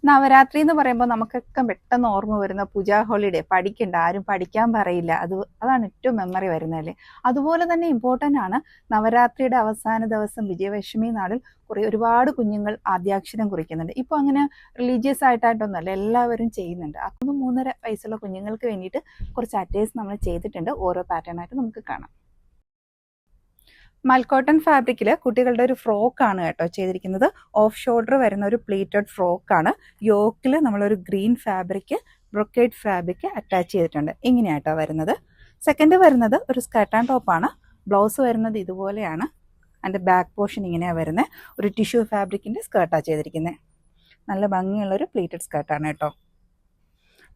നവരാത്രി എന്ന് പറയുമ്പോൾ നമുക്കൊക്കെ പെട്ടെന്ന് ഓർമ്മ വരുന്ന പൂജാ ഹോളിഡേ. പഠിക്കണ്ട, ആരും പഠിക്കാൻ പറയില്ല, അതാണ് ഏറ്റവും മെമ്മറി വരുന്നതല്ലേ. അതുപോലെ തന്നെ ഇമ്പോർട്ടൻ്റ് ആണ് നവരാത്രിയുടെ അവസാന ദിവസം വിജയദശമി നാളിൽ ഒരുപാട് കുഞ്ഞുങ്ങൾ ആദ്യാക്ഷരം കുറിക്കുന്നുണ്ട്. ഇപ്പോൾ അങ്ങനെ റിലീജിയസ് ആയിട്ടൊന്നുമല്ല, എല്ലാവരും ചെയ്യുന്നുണ്ട്. അപ്പോൾ 3.5 വയസ്സുള്ള കുഞ്ഞുങ്ങൾക്ക് വേണ്ടിയിട്ട് കുറച്ച് അറ്റേഴ്സ് നമ്മൾ ചെയ്തിട്ടുണ്ട്. ഓരോ പാറ്റേൺ ആയിട്ട് നമുക്ക് കാണാം. മൽക്കോട്ടൺ ഫാബ്രിക്കിൽ കുട്ടികളുടെ ഒരു ഫ്രോക്കാണ് കേട്ടോ ചെയ്തിരിക്കുന്നത്. ഓഫ് ഷോൾഡർ വരുന്ന ഒരു പ്ലീറ്റഡ് ഫ്രോക്കാണ്. യോക്കിൽ നമ്മളൊരു green fabric, brocade fabric attach ചെയ്തിട്ടുണ്ട്. ഇങ്ങനെയാട്ടോ വരുന്നത്. സെക്കൻഡ് വരുന്നത് ഒരു സ്കർട്ട് ആൻഡ് ടോപ്പാണ്. ബ്ലൗസ് വരുന്നത് ഇതുപോലെയാണ്. അതിൻ്റെ ബാക്ക് പോർഷൻ ഇങ്ങനെയാണ് വരുന്നത്. ഒരു ടിഷ്യൂ ഫാബ്രിക്കിൻ്റെ സ്കർട്ടാണ് ചെയ്തിരിക്കുന്നത്. നല്ല ഭംഗിയുള്ളൊരു പ്ലീറ്റഡ് സ്കർട്ടാണ് കേട്ടോ.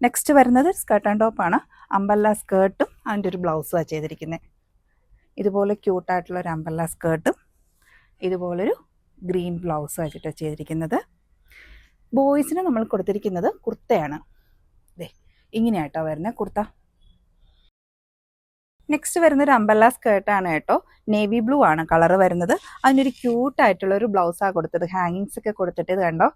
നെക്സ്റ്റ് വരുന്നത് സ്കർട്ട് ആൻഡ് ടോപ്പാണ്. അമ്പല്ല സ്കേർട്ടും അതിൻ്റെ ഒരു ബ്ലൗസുമാണ് ചെയ്തിരിക്കുന്നത്. ഇതുപോലെ ക്യൂട്ടായിട്ടുള്ളൊരു അമ്പല്ല സ്കേർട്ടും ഇതുപോലൊരു ഗ്രീൻ ബ്ലൗസ് വെച്ചിട്ടാണ് ചെയ്തിരിക്കുന്നത്. ബോയ്സിന് നമ്മൾ കൊടുത്തിരിക്കുന്നത് കുർത്തയാണ്. ഇങ്ങനെയാട്ടോ വരുന്നത് കുർത്ത. നെക്സ്റ്റ് വരുന്നൊരു അമ്പല്ല സ്കേർട്ടാണ് കേട്ടോ. നേവി ബ്ലൂ ആണ് കളർ വരുന്നത്. അതിനൊരു ക്യൂട്ടായിട്ടുള്ളൊരു ബ്ലൗസാണ് കൊടുത്തത്. ഹാങ്ങിങ്സ് ഒക്കെ കൊടുത്തിട്ട്, ഇത് കണ്ടോ,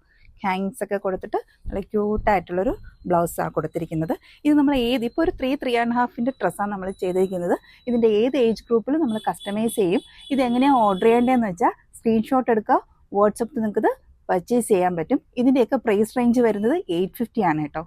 ഹാങ്ങിങ്സ് ഒക്കെ കൊടുത്തിട്ട് നല്ല ക്യൂട്ടായിട്ടുള്ളൊരു ബ്ലൗസാണ് കൊടുത്തിരിക്കുന്നത്. ഇത് നമ്മൾ ഇപ്പോൾ ഒരു 3.5 ഡ്രസ്സാണ് നമ്മൾ ചെയ്തിരിക്കുന്നത്. ഇതിൻ്റെ ഏത് ഏജ് ഗ്രൂപ്പിലും നമ്മൾ കസ്റ്റമൈസ് ചെയ്യും. ഇത് എങ്ങനെയാണ് ഓർഡർ ചെയ്യേണ്ടതെന്ന് വെച്ചാൽ സ്ക്രീൻഷോട്ട് എടുക്കുക, വാട്സപ്പിൽ നിങ്ങൾക്കിത് പർച്ചേസ് ചെയ്യാൻ പറ്റും. ഇതിൻ്റെയൊക്കെ പ്രൈസ് റേഞ്ച് വരുന്നത് 850 ആണ് കേട്ടോ.